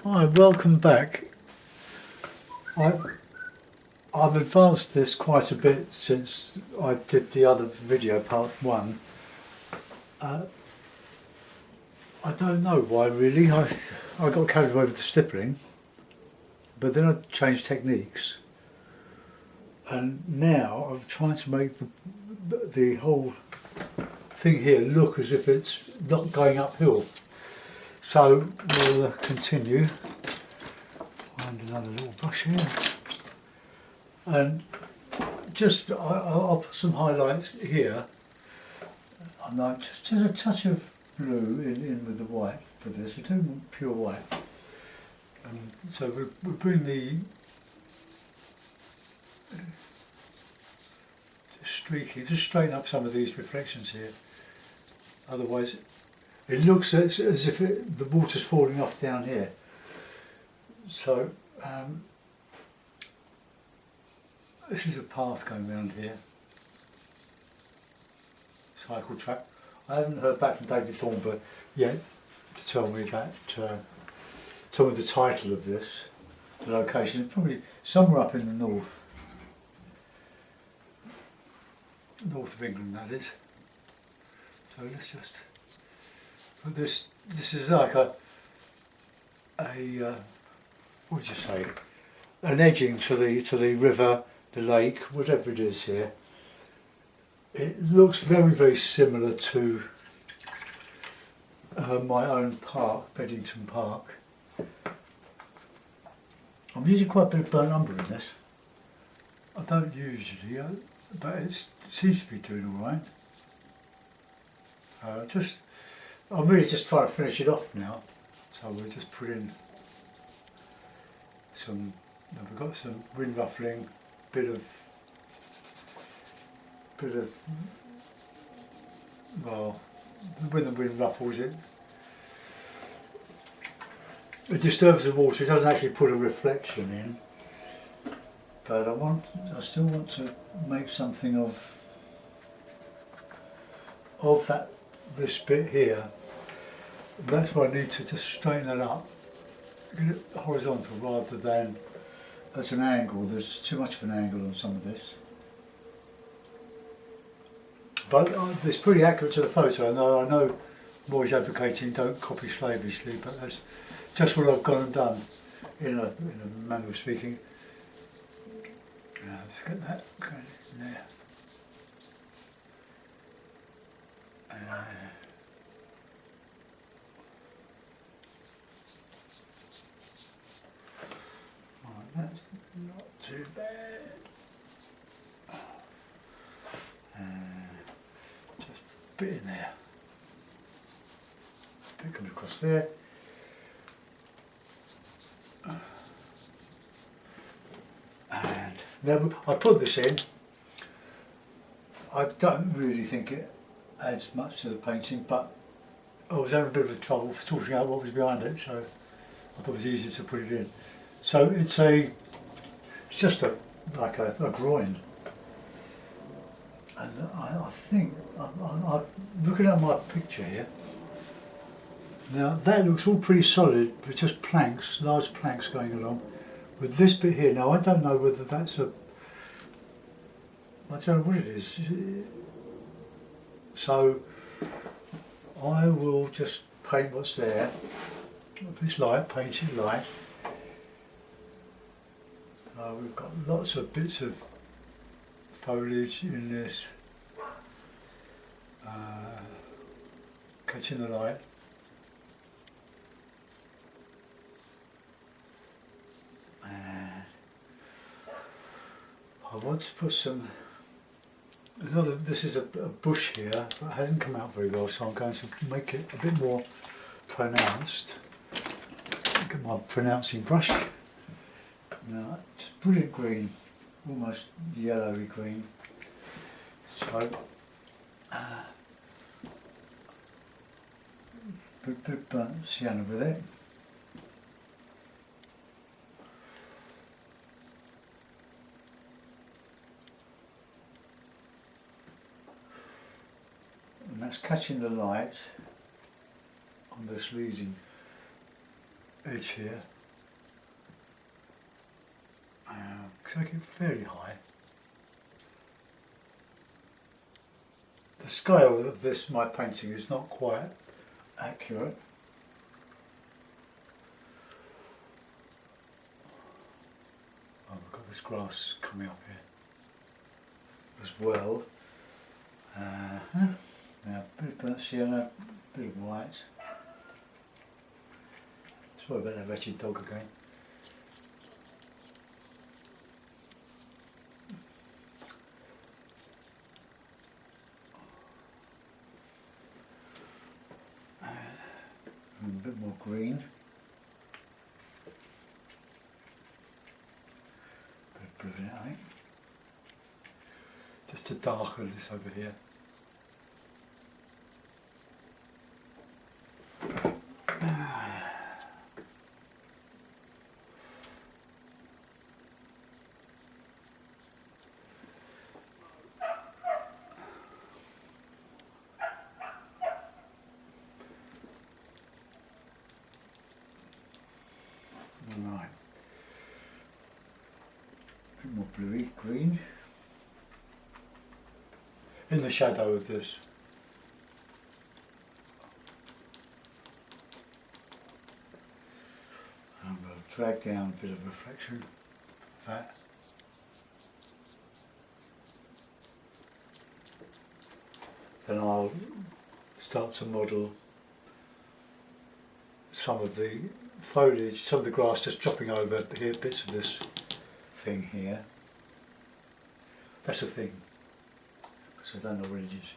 Hi, welcome back. I've advanced this quite a bit since I did the other video, part one. I don't know why really. I got carried away with the stippling, but then I changed techniques, and now I'm trying to make the whole thing here look as if it's not going uphill. So we'll continue. Find another little brush here, and just I'll put some highlights here. And like just a touch of blue in with the white for this. I don't want pure white. And so we'll bring the streaky, just straighten up some of these reflections here. Otherwise, it looks as if the water's falling off down here. So this is a path going around here. Cycle track. I haven't heard back from David Thornber yet to tell me that. Tell me the title of this, the location. It's probably somewhere up in the north of England, that is. So let's just put this. This is like a what would you say? An edging to the river, the lake, whatever it is here. It looks very, very similar to my own park, Beddington Park. I'm using quite a bit of burnt umber in this. I don't usually, but it seems to be doing all right. I'm really just trying to finish it off now. So we'll just put in some. We've got some wind ruffling, bit of well, when the wind ruffles it disturbs the water. It doesn't actually put a reflection in, but I still want to make something of this bit here. That's why I need to just straighten it up, get it horizontal rather than at an angle. There's too much of an angle on some of this. But it's pretty accurate to the photo, and I know I'm always advocating don't copy slavishly, but that's just what I've gone and done in a manner of speaking. Now let's get that going in there. Right, that's not too bad. Just a bit in there. A bit comes across there. And now I put this in. I don't really think it adds much to the painting, but I was having a bit of trouble sorting out what was behind it, so I thought it was easier to put it in. So it's just like a groin. And I think, I'm looking at my picture here, now that looks all pretty solid, with just planks, large planks going along. With this bit here, now I don't know whether that's I don't know what it is. So I will just paint what's there. If it's light, paint it light. We've got lots of bits of foliage in this, catching the light. And I want to put some, this is a bush here, but it hasn't come out very well, so I'm going to make it a bit more pronounced. Look at my pronouncing brush. Now, it's brilliant green, almost yellowy green. So, bit burnt sienna with it. And that's catching the light on this leading edge here. Take it fairly high. The scale of this, my painting, is not quite accurate. Oh, we've got this grass coming up here as well. Now, a bit of burnt sienna, a bit of white. Sorry about that wretched dog again. And a bit more green. A bit of blue in it, I think. Just to darken this over here. Right, a bit more bluey green in the shadow of this. I'm going to drag down a bit of reflection of that. Then I'll start to model some of the foliage, some of the grass just dropping over here, bits of this thing here. That's a thing, because I don't know what it is.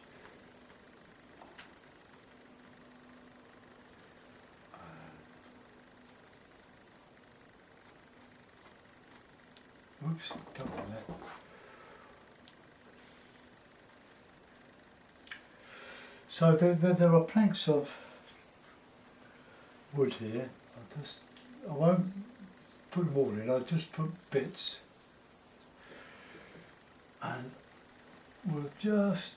Oops, don't want that. So there are planks of wood here. I won't put them all in, I'll just put bits, and we'll just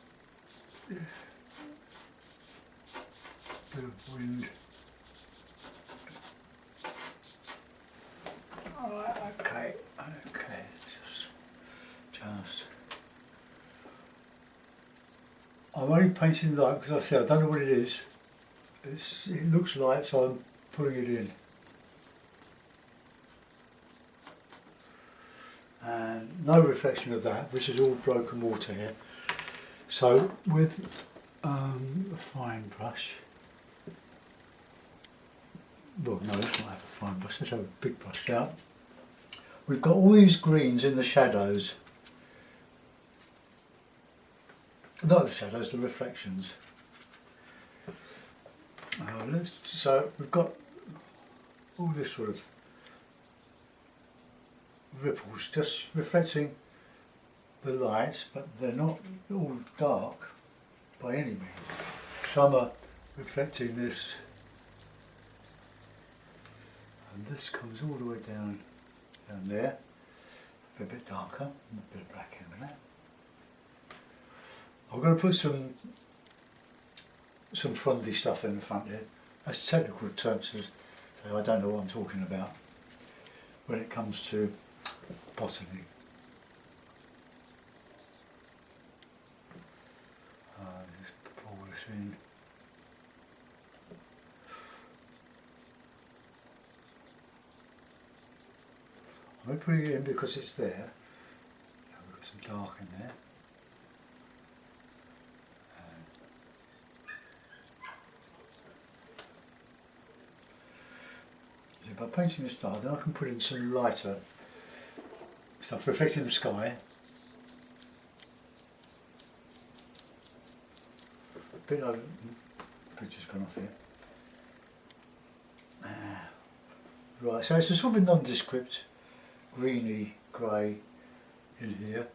bit of wind. Alright, okay, just I'm only painting light because I said I don't know what it is. It looks light, so I'm putting it in. And no reflection of that, which is all broken water here. So with a fine brush, well no, let's not have a fine brush, let's have a big brush out. We've got all these greens in the shadows. Not the shadows, the reflections. So we've got all this sort of ripples just reflecting the light, but they're not all dark by any means. Some are reflecting this, and this comes all the way down there, a bit darker, a bit of black in with that. I'm going to put some frondy stuff in the front here. That's technical terms, so I don't know what I'm talking about when it comes to botany. Just pull this in. I'm going to put it in because it's there. I've got some dark in there. By painting the star, then I can put in some lighter stuff reflecting the sky. A bit of picture's gone off here. Right, so it's a sort of nondescript greeny grey in here.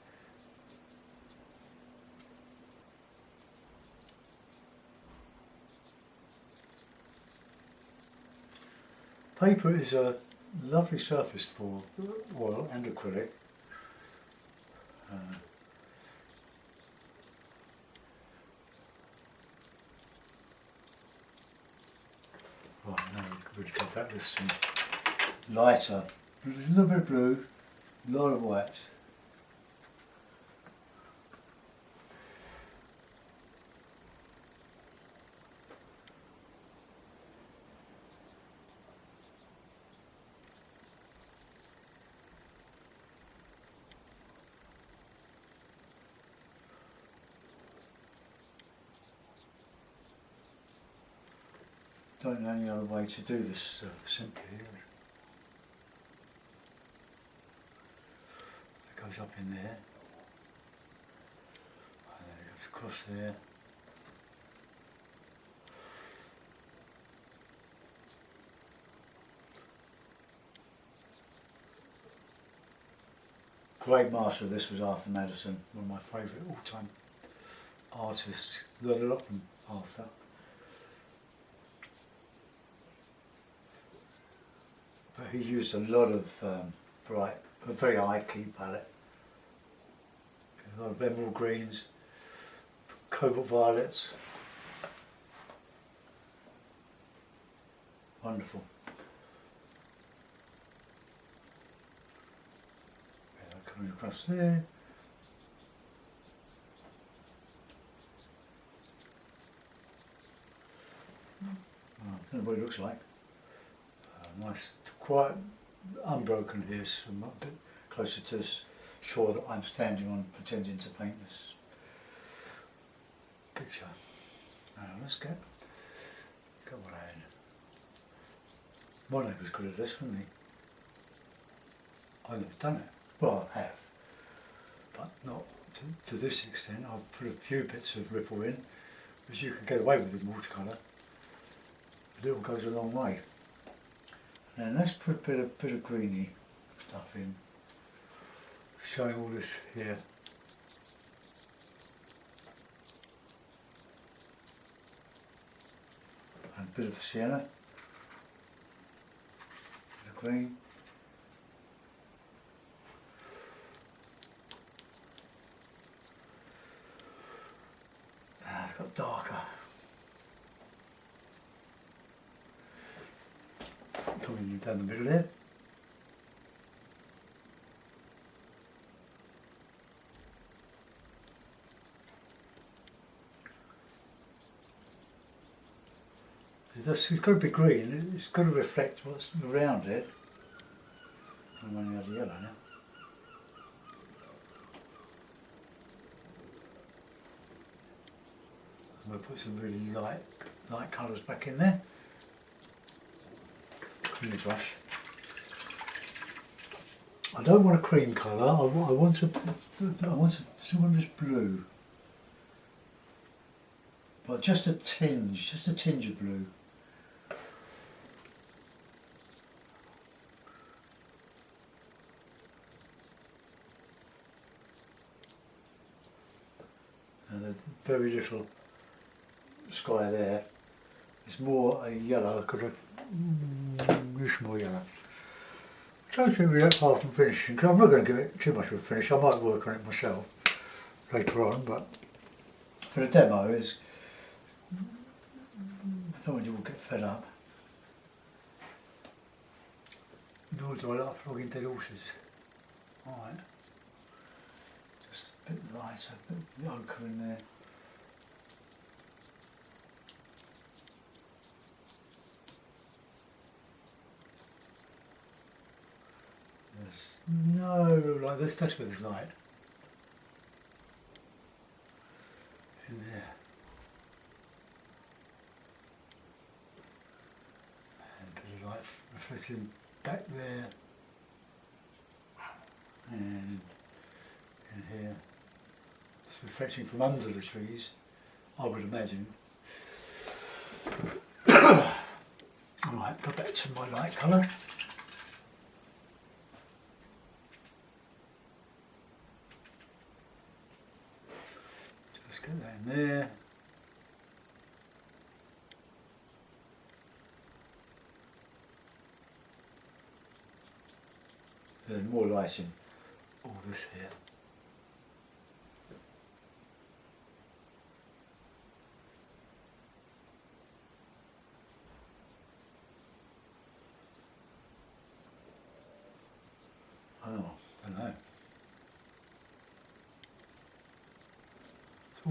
Paper is a lovely surface for oil and acrylic. Right, now we could really go back with some lighter, a little bit of blue, A lot of whites. Don't know any other way to do this simply. It goes up in there, and then it goes across there. Great master of this was Arthur Madison, one of my favourite all-time artists. Learned a lot from Arthur. But he used a lot of a very high key palette. A lot of emerald greens, cobalt violets. Wonderful. Yeah, coming across there. Oh, I don't know what it looks like. Nice, quite unbroken here, so I'm a bit closer to this shore that I'm standing on, pretending to paint this picture. Now let's get one in. My neighbour's good at this, wasn't he? I've never done it. Well, I have, but not to this extent. I've put a few bits of ripple in, which you can get away with in watercolour. A little goes a long way. And let's put a bit of greeny stuff in, showing all this here. And a bit of sienna, a bit of green. It got darker. Coming down the middle there. It's got to be green, it's got to reflect what's around it. I'm running out of yellow now. I'm going to put some really light colours back in there. Creamy brush. I don't want a cream colour. I want some of this blue, but just a tinge of blue. And there's very little sky there. It's more a yellow. Use more yellow. I don't think we're that far from finishing, because I'm not going to give it too much of a finish. I might work on it myself later on, but for the demo, I don't want you all get fed up. Nor do I like flogging dead horses. Alright. Just a bit lighter, a bit of ochre in there. No, like this, that's where there's light. In there. And a bit of light reflecting back there. And in here. It's reflecting from under the trees, I would imagine. Alright, go back to my light colour. Get that in there. There's more light in all this here. Oh, I don't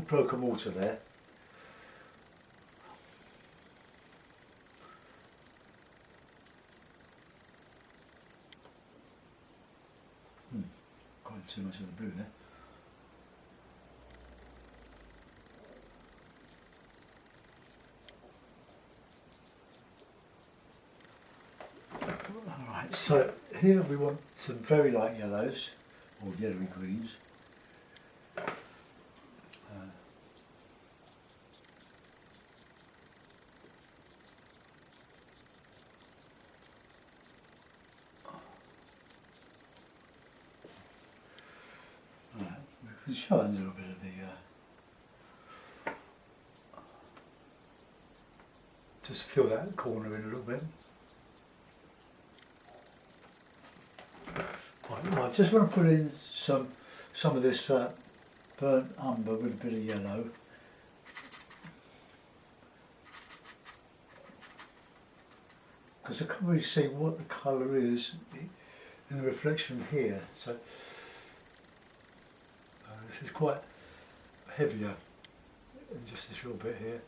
broken water there. Quite too much of the blue there. Alright, so here we want some very light yellows, or yellowy greens. We can show a little bit of the just fill that corner in a little bit. Right, I just want to put in some of this burnt umber with a bit of yellow. Because I can't really see what the colour is in the reflection here. So this is quite heavier than just this little bit here.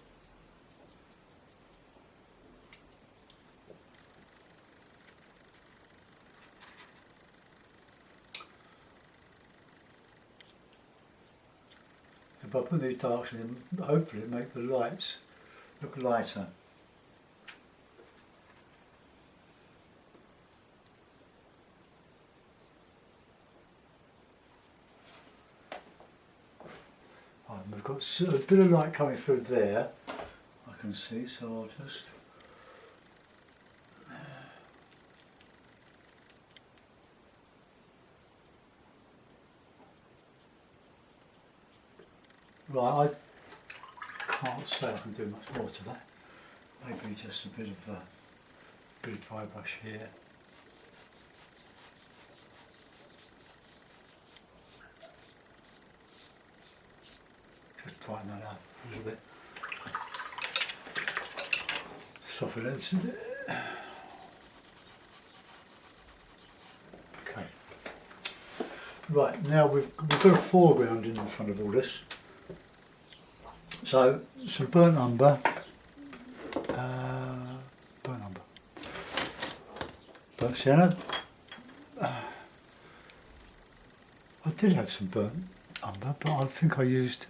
If I put these darks in, hopefully make the lights look lighter. We've got a bit of light coming through there, I can see, so I'll just right, I can't say I can do much more to that. Maybe just a bit of dry brush here. Just brighten that up a little bit. Soften it. Okay. Right, now we've got a foreground in front of all this. So some burnt umber, burnt sienna. I did have some burnt umber, but I think I used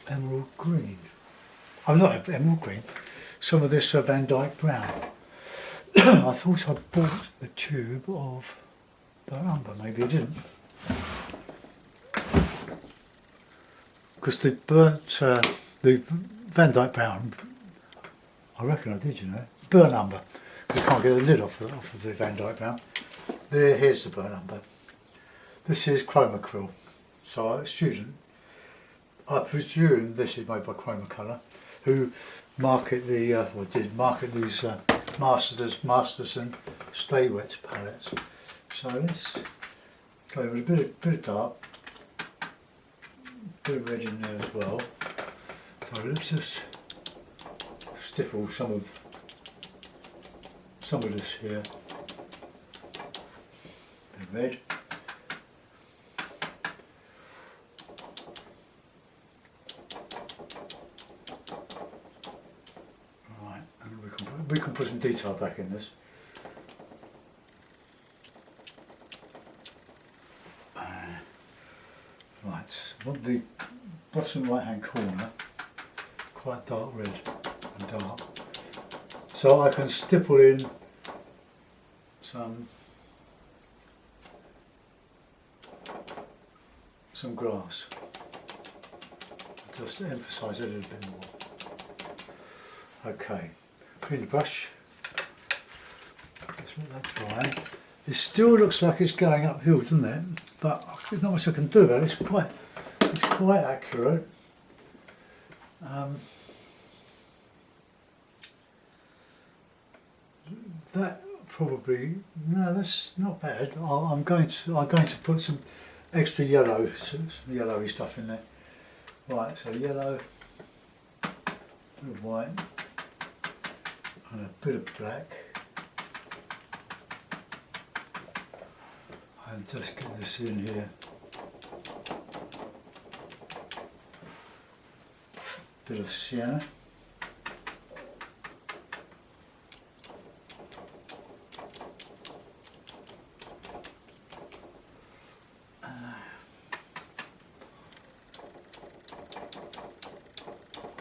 emerald green. Oh, not emerald green. Some of this Van Dyke brown. I thought I bought the tube of burnt umber. Maybe I didn't. Because the the Van Dyke brown, I reckon I did, you know. Burnt umber. Because I can't get the lid off of the Van Dyke brown. Here's the burnt umber. This is chroma acrylic. So a student, I presume this is made by Chroma Colour, who market the, or did market these Masterson Stay Wet palettes. So let's go with a bit of dark, bit of red in there as well. So let's just stifle some of this here. Bit of red. Right, and we can put some detail back in this. Right, I want the bottom right hand corner quite dark red and dark. So I can stipple in some grass. Just emphasise it a little bit more. Okay, clean the brush. Let's let that dry. It still looks like it's going uphill, doesn't it? But there's not much I can do about it. It's quite accurate. That probably that's not bad. I'm going to put some extra yellow, some yellowy stuff in there. Right, so yellow, a bit of white, and a bit of black. And just get this in here. bit of sienna.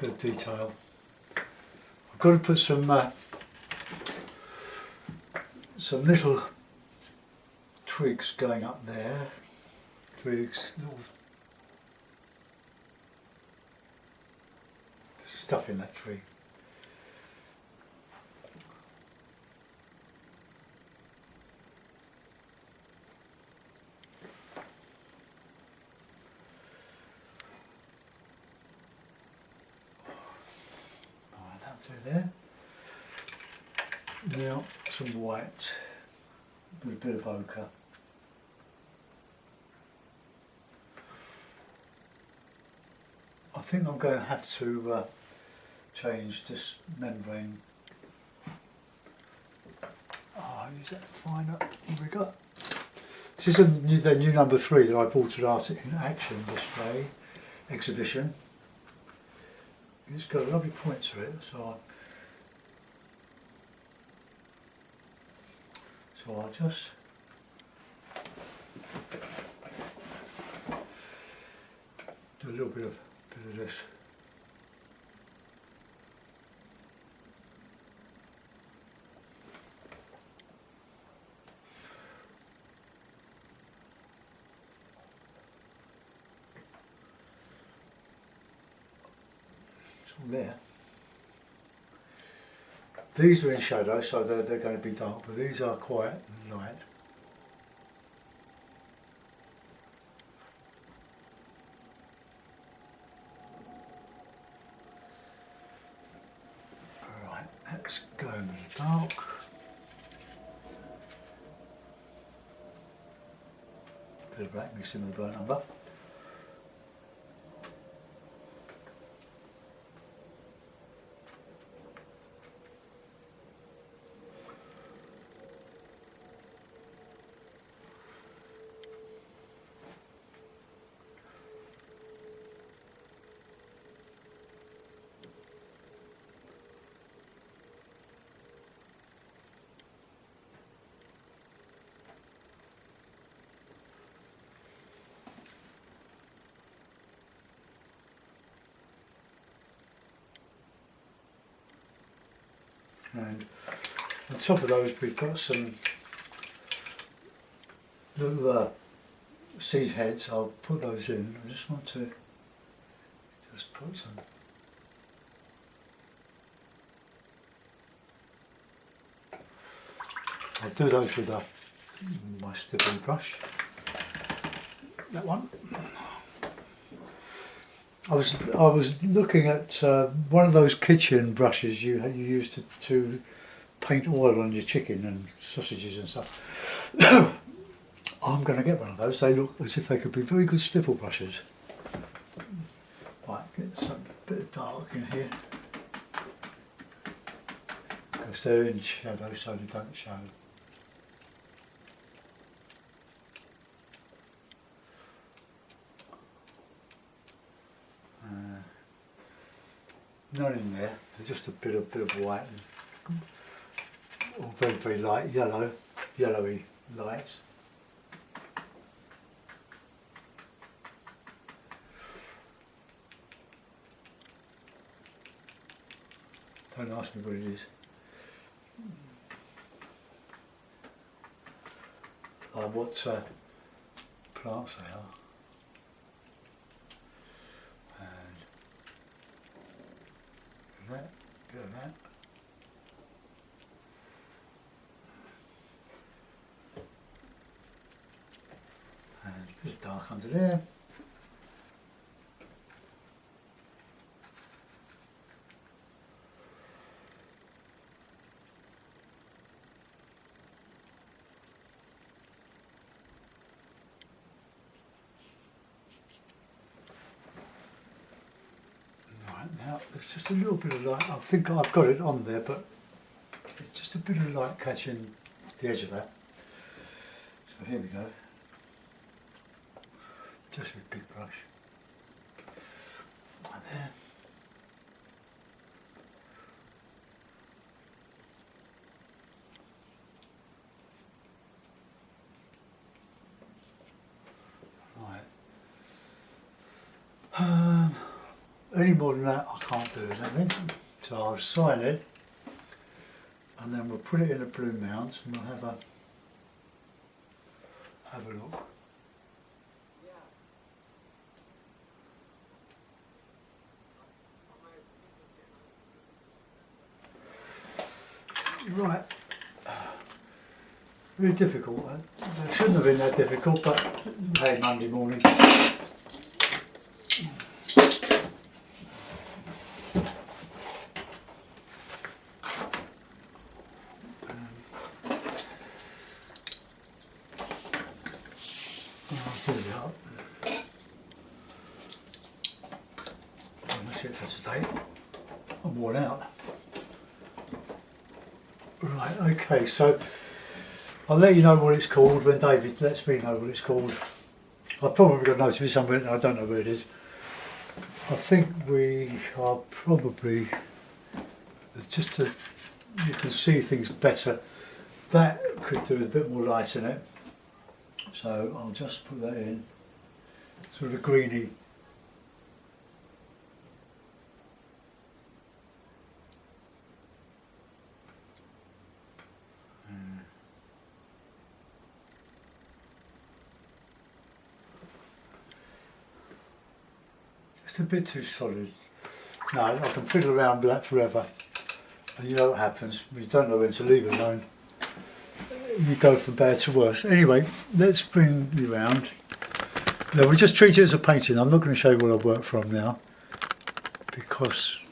Bit of detail. I've got to put some little twigs going up there. Twigs, little stuff in that tree. There. Now some white with a bit of ochre. I think I'm going to have to change this membrane. Oh, is that finer? What have we got? This is the new number 3 that I bought at Art in Action display exhibition. It's got a lovely point to it, so I'll just do a little bit of this. There. These are in shadow, so they're going to be dark, but these are quite light. Alright, let's go with the dark. Bit of black mixed in with the burnt umber. And on top of those we've got some little seed heads. I'll put those in. I just want to just put some. I'll do those with my stippling brush. That one. I was looking at one of those kitchen brushes you use to paint oil on your chicken and sausages and stuff. I'm going to get one of those. They look as if they could be very good stipple brushes. Right, get some bit of dark in here because they're in shadow, so they don't show. None in there, they're just a bit of white and or very light yellowy lights. Don't ask me what it is. Like what plants they are. That, bit of that. And a bit of dark under there. Now there's just a little bit of light. I think I've got it on there, but there's just a bit of light catching the edge of that. So here we go. Just with a big brush. Right there. any more than that I can't do anything. So I'll sign it and then we'll put it in a blue mount and we'll have a look. Right, really difficult. It shouldn't have been that difficult, but hey, Monday morning. That's it for today. I'm worn out. Right, okay, so I'll let you know what it's called when David lets me know what it's called. I've probably got notes of it somewhere and I don't know where it is. I think we are probably, just to, you can see things better, that could do with a bit more light in it. So I'll just put that in, sort of a greeny. It's a bit too solid. No, I can fiddle around with that forever. And you know what happens, you don't know when to leave it alone. You go from bad to worse. Anyway, let's bring you round. Now, we just treat it as a painting. I'm not going to show you what I work from now because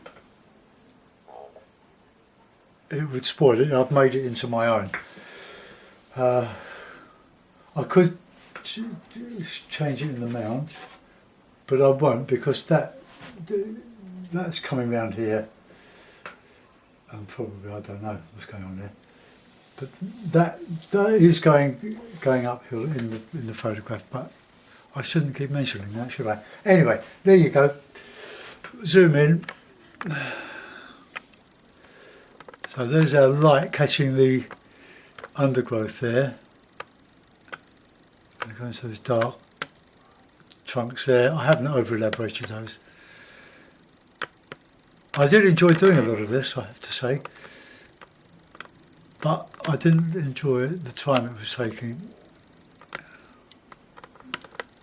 it would spoil it. I've made it into my own. I could change it in the mount, but I won't because that's coming round here, and probably I don't know what's going on there. But that is going uphill in the photograph, but I shouldn't keep mentioning that, should I? Anyway, there you go. Zoom in. So there's our light catching the undergrowth there. And going to those dark trunks there. I haven't over elaborated those. I did enjoy doing a lot of this, I have to say. But I didn't enjoy the time it was taking.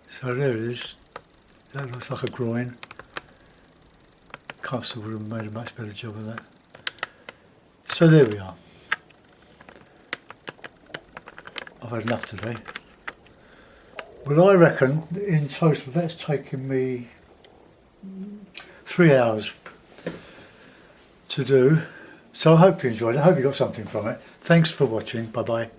So there it is. That looks like a groin. Castle would have made a much better job of that. So there we are. I've had enough today. Well, I reckon in total that's taken me 3 hours to do. So I hope you enjoyed it. I hope you got something from it. Thanks for watching. Bye bye.